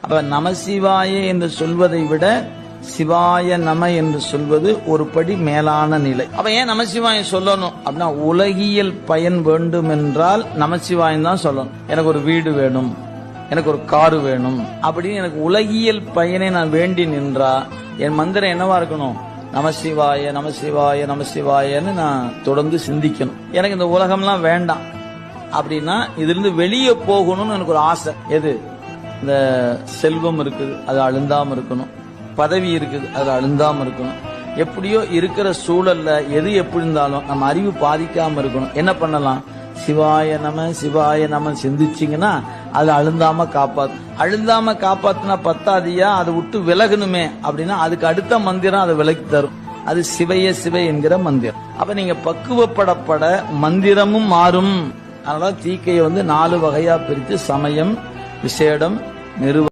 அப்ப நமசிவாய என்று சொல்வதை விட சிவாய நம என்று சொல்வது ஒரு படி மேலான நிலை. அப்ப ஏன் நமசிவாயம் சொல்லணும் அப்படின்னா, உலகியல் பயன் வேண்டும் என்றால் நமசிவாயம் தான் சொல்லணும். எனக்கு ஒரு வீடு வேணும், எனக்கு ஒரு காரு வேணும் அப்படின்னு எனக்கு உலகியல் பயனை நான் வேண்டி நின்றா என் மந்திரம் என்னவா இருக்கணும்? நமசிவாய நமசிவாய நமசிவாயன்னு நான் தொடர்ந்து சிந்திக்கணும். எனக்கு இந்த உலகம்லாம் வேண்டாம் அப்படின்னா இதிலிருந்து வெளியே போகணும்னு எனக்கு ஒரு ஆசை. எது? இந்த செல்வம் இருக்குது, அது அழுந்தாம இருக்கணும். பதவி இருக்குது, அது அழுந்தாம இருக்கணும். எப்படியோ இருக்கிற சூழல்ல எது எப்படி இருந்தாலும் நம்ம அறிவு பாதிக்காம இருக்கணும். என்ன பண்ணலாம்? சிவாய நம சிந்திச்சிங்கன்னா அது அழுந்தாம காப்பாத்து. அழுந்தாம காப்பாத்துனா பத்தாதியா, அதை விட்டு விலகணுமே அப்படின்னா அதுக்கு அடுத்த மந்திரம் அதை விலக்கி தரும். அது சிவைய சிவை என்கிற மந்திரம். அப்ப நீங்க பக்குவப்படப்பட மந்திரமும் மாறும். அதனால தீக்கையை 4 வகையா பிரித்து சமயம், விசேடம், நிறுவ